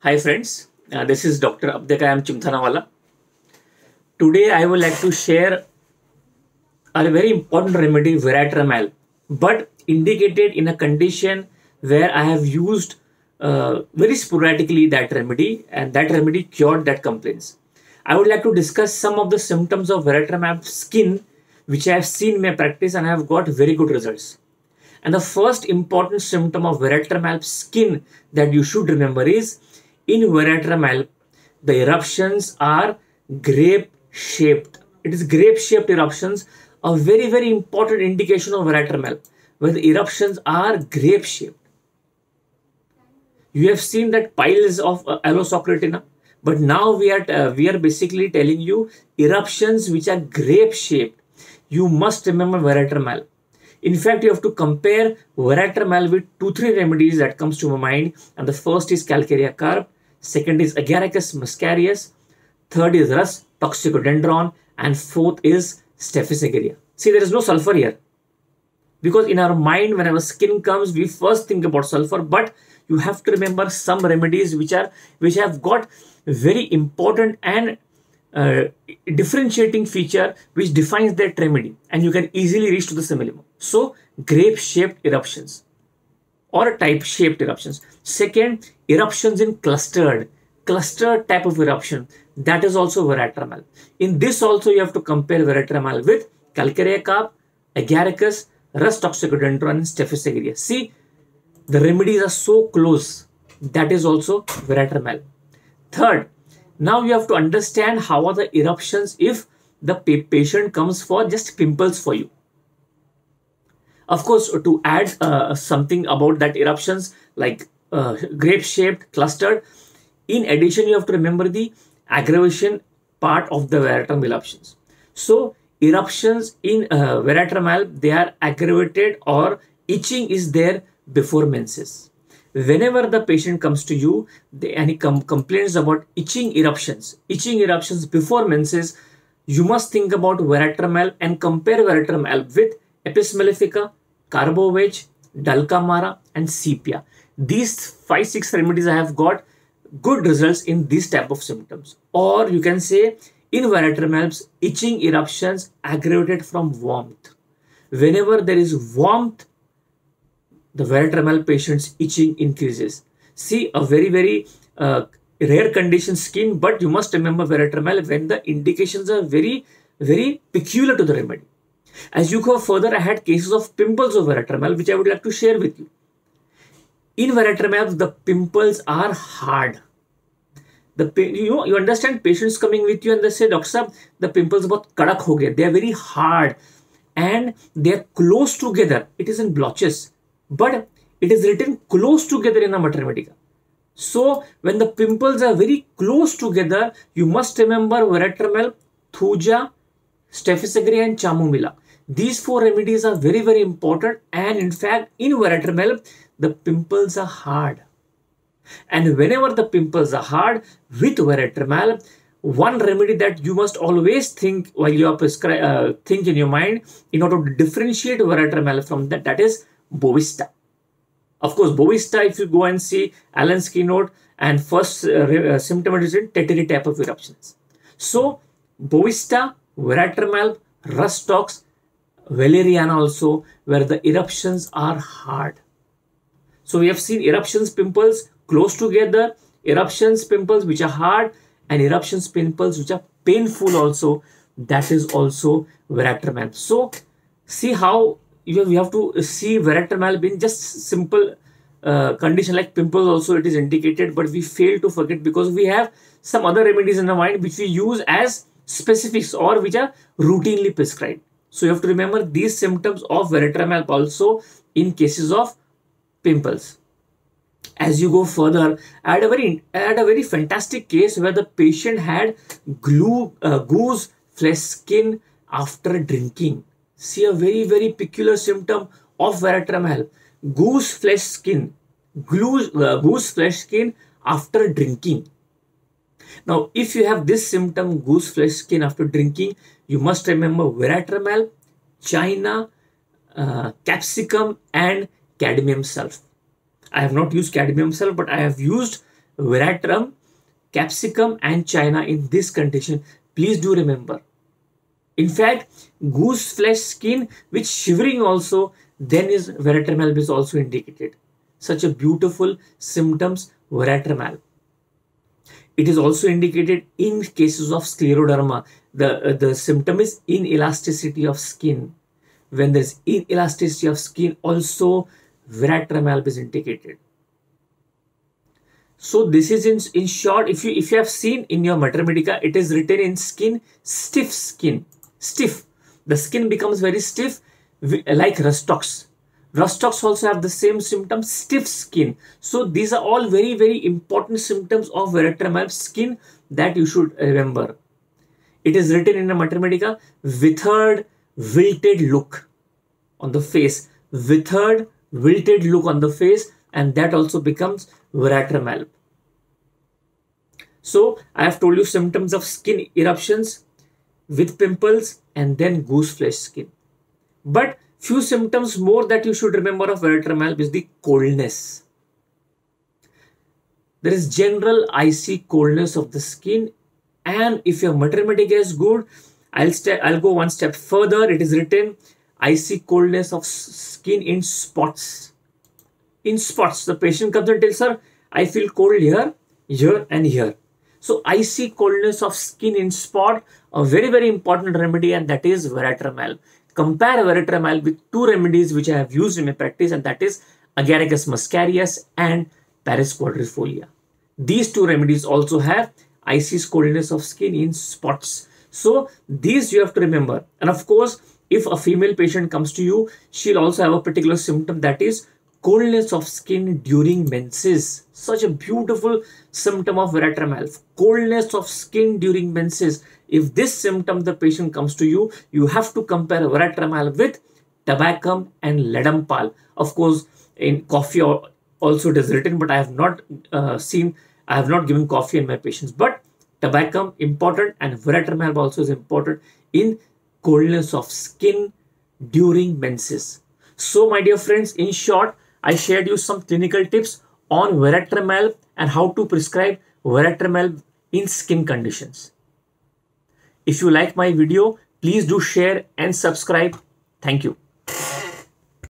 Hi friends, this is Dr. Abdekayam Chimthanawala. Today I would like to share a very important remedy, Veratramal, but indicated in a condition where I have used very sporadically that remedy, and that remedy cured that complaints. I would like to discuss some of the symptoms of Veratramal skin which I have seen in my practice and I have got very good results. And the first important symptom of Veratramal skin that you should remember is in Veratramal, the eruptions are grape shaped. It is grape shaped eruptions, a very, very important indication of Veratramal, where the eruptions are grape shaped. You have seen that piles of allosocratina, but now we are basically telling you eruptions which are grape shaped. You must remember Veratramal. In fact, you have to compare Veratramal with 2-3 remedies that comes to my mind, and the first is Calcarea carp, second is Agaricus muscarius, third is Rus toxicodendron, and fourth is Staphylos aureus. See, there is no sulfur here, because in our mind, whenever skin comes, we first think about sulfur, but you have to remember some remedies which have got very important and differentiating feature which defines that remedy, and you can easily reach to the simillimum. So, grape shaped eruptions or type shaped eruptions. Second, eruptions in clustered type of eruption, that is also Veratramal. In this also you have to compare Veratramal with Calcarea carp, Agaricus, Rus toxicodendron, and Staphylos aureus. See, the remedies are so close. That is also Veratramal. Third, now you have to understand how are the eruptions if the patient comes for just pimples for you. Of course, to add something about that eruptions like grape shaped, clustered, in addition, you have to remember the aggravation part of the Veratramal eruptions. So, eruptions in Veratramal, they are aggravated or itching is there before menses. Whenever the patient comes to you and he complains about itching eruptions before menses, you must think about Veratramal and compare Veratramal with Apis mellifica, Carbovage, Dulcamara, and Sepia. These 5-6 remedies I have got good results in these type of symptoms. Or you can say in Veratramal's itching eruptions aggravated from warmth. Whenever there is warmth, the Veratramal patient's itching increases. See, a very, very rare condition skin, but you must remember Veratramal when the indications are very, very peculiar to the remedy. As you go further, I had cases of pimples of Veratramal, which I would like to share with you. In Veratramal, the pimples are hard. You understand patients coming with you and they say, Doctor Sahab, the pimples bahut kadak ho gaye. They are very hard and they are close together. It is in blotches, but it is written close together in a mater medica. So when the pimples are very close together, you must remember Veratramal, Thuja, Staphylos aureus, and Chamomilla. These 4 remedies are very, very important, and in fact, in Veratramal, the pimples are hard. And whenever the pimples are hard, with Veratramal, one remedy that you must always think while you are think in your mind in order to differentiate Veratramal from that is Bovista. Of course, Bovista, if you go and see Allen's keynote, and first symptom is in tertiary type of eruptions. So, Bovista, Veratramal, Rus tox, Valeriana also, where the eruptions are hard. So we have seen eruptions, pimples close together, eruptions, pimples which are hard, and eruptions, pimples which are painful also. That is also Veratramal. So see how we have to see Veratramal being just simple condition like pimples also it is indicated, but we fail to forget because we have some other remedies in the mind which we use as specifics or which are routinely prescribed. So you have to remember these symptoms of Veratramal also in cases of pimples. As you go further, I had a very fantastic case where the patient had goose flesh skin after drinking. See, a very, very peculiar symptom of Veratramal. Goose flesh skin after drinking. Now, if you have this symptom, goose flesh skin after drinking, you must remember Veratramal, China, capsicum, and cadmium sulf. I have not used cadmium sulf, but I have used veratrum, capsicum and china in this condition. Please do remember. In fact, goose flesh skin with shivering also, then is veratrum alb is also indicated. Such a beautiful symptoms, veratrum alb. It is also indicated in cases of scleroderma. The symptom is inelasticity of skin. When there is inelasticity of skin, also veratrum alb is indicated. So this is in short, if you have seen in your Mater Medica, it is written in skin, stiff skin. Stiff. The skin becomes very stiff, like Rustox. Rustox also have the same symptom, stiff skin. So these are all very, very important symptoms of veratrum alb skin that you should remember. It is written in a Mater Medica, withered, wilted look on the face. Withered, wilted look on the face, and that also becomes veratrum alb. So I have told you symptoms of skin eruptions with pimples and then goose flesh skin. But few symptoms more that you should remember of veratrum alb is the coldness. There is general icy coldness of the skin, and if your Mater Medica is good, I'll go one step further. It is written icy coldness of skin in spots. In spots, the patient comes and tells her, I feel cold here, here and here. So icy coldness of skin in spot, a very, very important remedy, and that is veratrum alb. Compare veratrum alb with two remedies which I have used in my practice, and that is Agaricus muscarius and Paris quadrifolia. These two remedies also have icy coldness of skin in spots. So these you have to remember. And of course, if a female patient comes to you, she'll also have a particular symptom, that is coldness of skin during menses. Such a beautiful symptom of veratrum alb. Coldness of skin during menses. If this symptom the patient comes to you, you have to compare veratrum alb with tabacum and ledampal. Of course, in coffee also it is written, but I have not I have not given coffee in my patients. But tabacum important, and veratrum alb also is important in coldness of skin during menses. So my dear friends, in short, I shared you some clinical tips on veratrum alb and how to prescribe veratrum alb in skin conditions. If you like my video, please do share and subscribe. Thank you.